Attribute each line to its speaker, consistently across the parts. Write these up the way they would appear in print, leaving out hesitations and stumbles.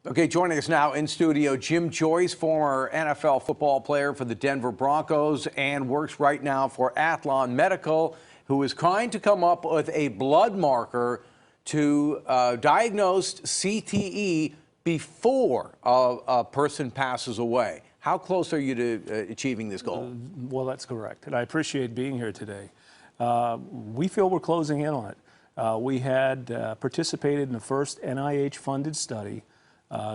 Speaker 1: Okay, joining us now in studio, Jim Joyce, former NFL football player for the Denver Broncos and works right now for Aethlon Medical, who is trying to come up with a blood marker to diagnose CTE before a person passes away. How close are you to achieving this goal?
Speaker 2: Well, that's correct, and I appreciate being here today. We feel we're closing in on it. We had participated in the first NIH-funded study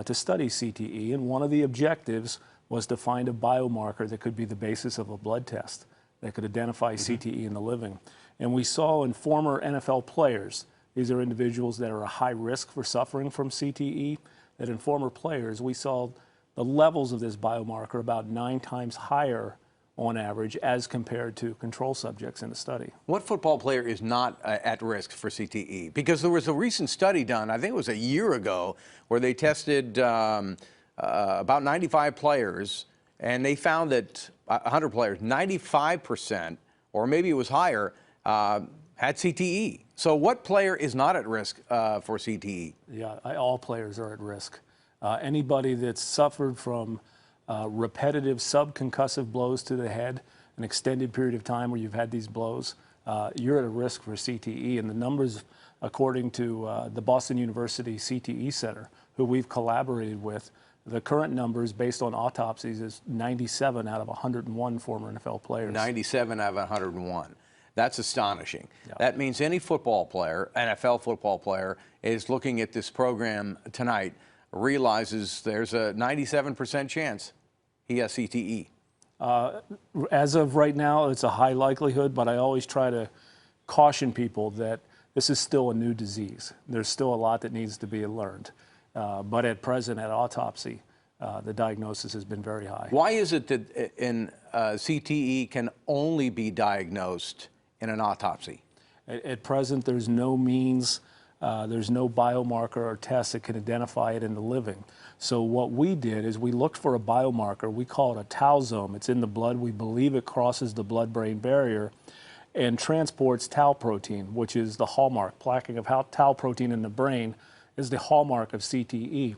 Speaker 2: to study CTE, and one of the objectives was to find a biomarker that could be the basis of a blood test that could identify CTE in the living. And we saw in former NFL players, these are individuals that are a high risk for suffering from CTE, that in former players we saw the levels of this biomarker about 9 times higher on average as compared to control subjects in the study.
Speaker 1: What football player is not at risk for CTE? Because there was a recent study done, I think it was a year ago, where they tested about 95 players, and they found that 100 players, 95%, or maybe it was higher, had CTE. So what player is not at risk for CTE?
Speaker 2: Yeah, all players are at risk. Anybody that's suffered from repetitive subconcussive blows to the head, an extended period of time where you've had these blows, you're at a risk for CTE. And the numbers, according to the Boston University CTE Center, who we've collaborated with, the current numbers based on autopsies is 97 out of 101 former NFL players.
Speaker 1: 97 out of 101. That's astonishing.
Speaker 2: Yeah.
Speaker 1: That means any football player, NFL football player, is looking at this program tonight, realizes there's a 97% chance he has CTE.
Speaker 2: As of right now, it's a high likelihood, but I always try to caution people that this is still a new disease. There's still a lot that needs to be learned. But at present, at autopsy, the diagnosis has been very high.
Speaker 1: Why is it that CTE can only be diagnosed in an autopsy?
Speaker 2: At present, there's no means, there's no biomarker or test that can identify it in the living. So what we did is we looked for a biomarker. We call it a tausome. It's in the blood. We believe it crosses the blood-brain barrier and transports tau protein, which is the hallmark. Plaquing of tau protein in the brain is the hallmark of CTE.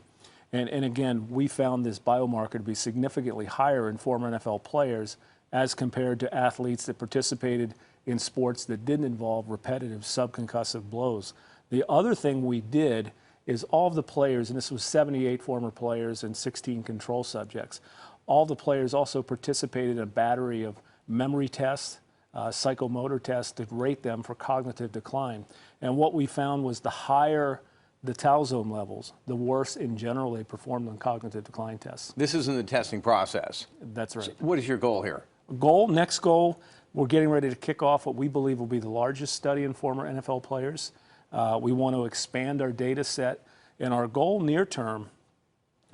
Speaker 2: And again, we found this biomarker to be significantly higher in former NFL players as compared to athletes that participated in sports that didn't involve repetitive subconcussive blows. The other thing we did is all of the players, and this was 78 former players and 16 control subjects, all the players also participated in a battery of memory tests, psychomotor tests to rate them for cognitive decline. And what we found was the higher the tausome levels, the worse in general they performed on cognitive decline tests.
Speaker 1: This is in the testing process.
Speaker 2: That's right.
Speaker 1: So what is your goal here?
Speaker 2: Next goal, we're getting ready to kick off what we believe will be the largest study in former NFL players. We want to expand our data set, and our goal near term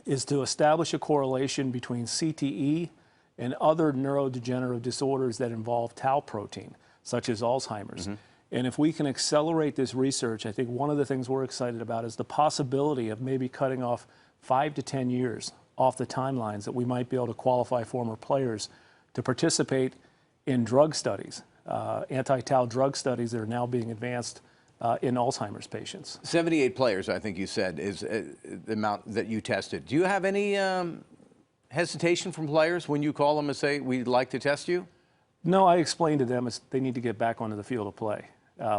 Speaker 2: is to establish a correlation between CTE and other neurodegenerative disorders that involve tau protein, such as Alzheimer's. And if we can accelerate this research, I think one of the things we're excited about is the possibility of maybe cutting off 5 to 10 years off the timelines that we might be able to qualify former players to participate in drug studies, anti-tau drug studies that are now being advanced in Alzheimer's patients.
Speaker 1: 78 players, I think you said, is the amount that you tested. Do you have any hesitation from players when you call them and say, we'd like to test you?
Speaker 2: No, I explained to them they need to get back onto the field of play.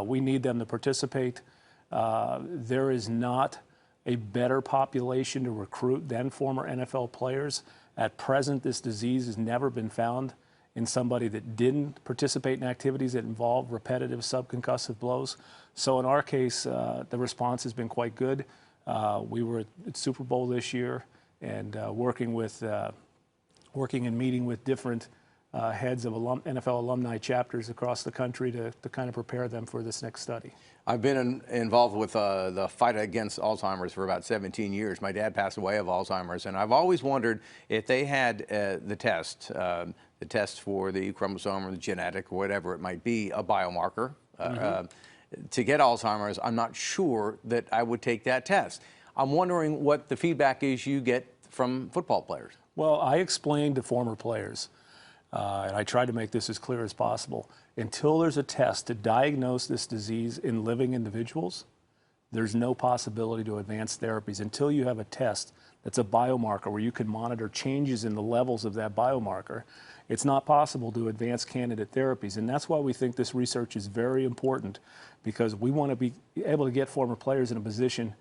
Speaker 2: We need them to participate. There is not a better population to recruit than former NFL players. At present, this disease has never been found in somebody that didn't participate in activities that involve repetitive subconcussive blows. So in our case, the response has been quite good. We were at Super Bowl this year and working and meeting with different heads of NFL alumni chapters across the country to kind of prepare them for this next study.
Speaker 1: I've been involved with the fight against Alzheimer's for about 17 years. My dad passed away of Alzheimer's, and I've always wondered if they had the test for the chromosome or the genetic or whatever it might be, a biomarker, to get Alzheimer's. I'm not sure that I would take that test. I'm wondering what the feedback is you get from football players.
Speaker 2: Well, I explained to former players, and I tried to make this as clear as possible, until there's a test to diagnose this disease in living individuals, there's no possibility to advance therapies until you have a test that's a biomarker where you can monitor changes in the levels of that biomarker. It's not possible to advance candidate therapies, and that's why we think this research is very important, because we want to be able to get former players in a position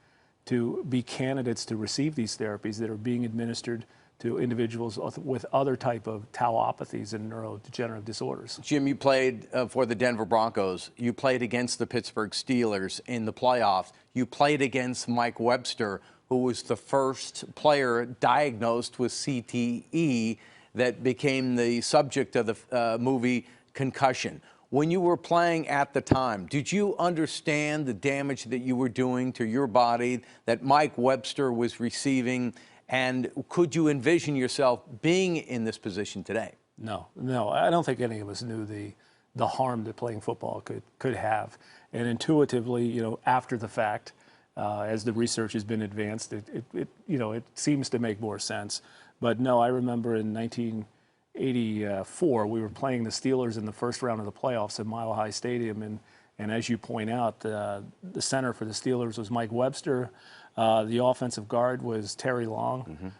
Speaker 2: to be candidates to receive these therapies that are being administered to individuals with other type of tauopathies and neurodegenerative disorders.
Speaker 1: Jim, you played for the Denver Broncos. You played against the Pittsburgh Steelers in the playoffs. You played against Mike Webster, who was the first player diagnosed with CTE that became the subject of the movie Concussion. When you were playing at the time, did you understand the damage that you were doing to your body that Mike Webster was receiving? And could you envision yourself being in this position today?
Speaker 2: No, I don't think any of us knew the harm that playing football could have. And intuitively, after the fact, as the research has been advanced, it seems to make more sense. But no, I remember in 1984, we were playing the Steelers in the first round of the playoffs at Mile High Stadium, and as you point out, the center for the Steelers was Mike Webster. The offensive guard was Terry Long,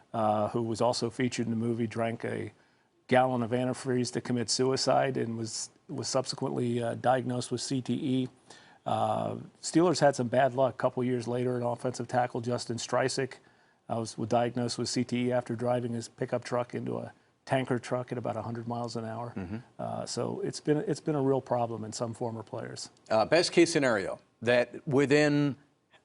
Speaker 2: who was also featured in the movie, drank a gallon of antifreeze to commit suicide and was subsequently diagnosed with CTE. Steelers had some bad luck. A couple years later, an offensive tackle, Justin Streisick, was diagnosed with CTE after driving his pickup truck into a tanker truck at about 100 miles an hour. So it's been a real problem in some former players.
Speaker 1: Best case scenario, that within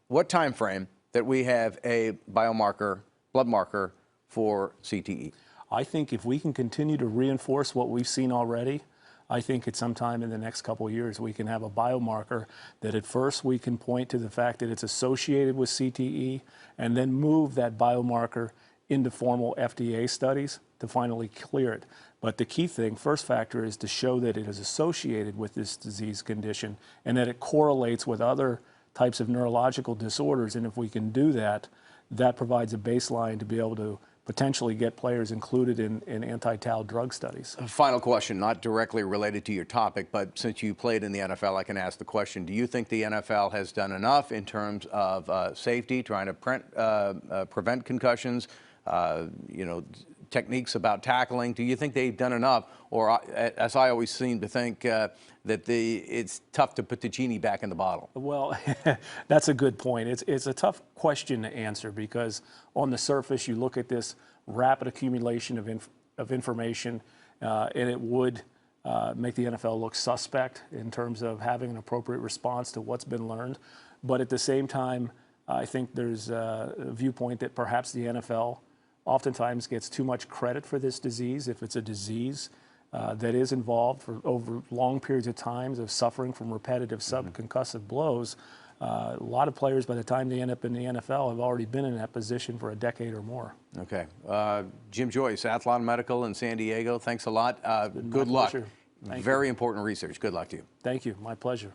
Speaker 1: what time frame that we have a biomarker, blood marker for CTE?
Speaker 2: I think if we can continue to reinforce what we've seen already, I think at some time in the next couple of years we can have a biomarker that at first we can point to the fact that it's associated with CTE, and then move that biomarker into formal FDA studies to finally clear it. But the key thing, first factor, is to show that it is associated with this disease condition and that it correlates with other types of neurological disorders. And if we can do that, that provides a baseline to be able to potentially get players included in anti-tau drug studies.
Speaker 1: Final question, not directly related to your topic, but since you played in the NFL, I can ask the question. Do you think the NFL has done enough in terms of safety, trying to prevent concussions, techniques about tackling? Do you think they've done enough? Or, as I always seem to think, that it's tough to put the genie back in the bottle?
Speaker 2: Well, that's a good point. It's a tough question to answer, because on the surface you look at this rapid accumulation of information, and it would make the NFL look suspect in terms of having an appropriate response to what's been learned. But at the same time, I think there's a viewpoint that perhaps the NFL oftentimes gets too much credit for this disease. If it's a disease that is involved for over long periods of time of suffering from repetitive subconcussive blows, a lot of players, by the time they end up in the NFL, have already been in that position for a decade or more.
Speaker 1: Okay. Jim Joyce, Aethlon Medical in San Diego, thanks a lot. Good luck.
Speaker 2: Thank
Speaker 1: Very important research. Good luck to you.
Speaker 2: Thank you. My pleasure.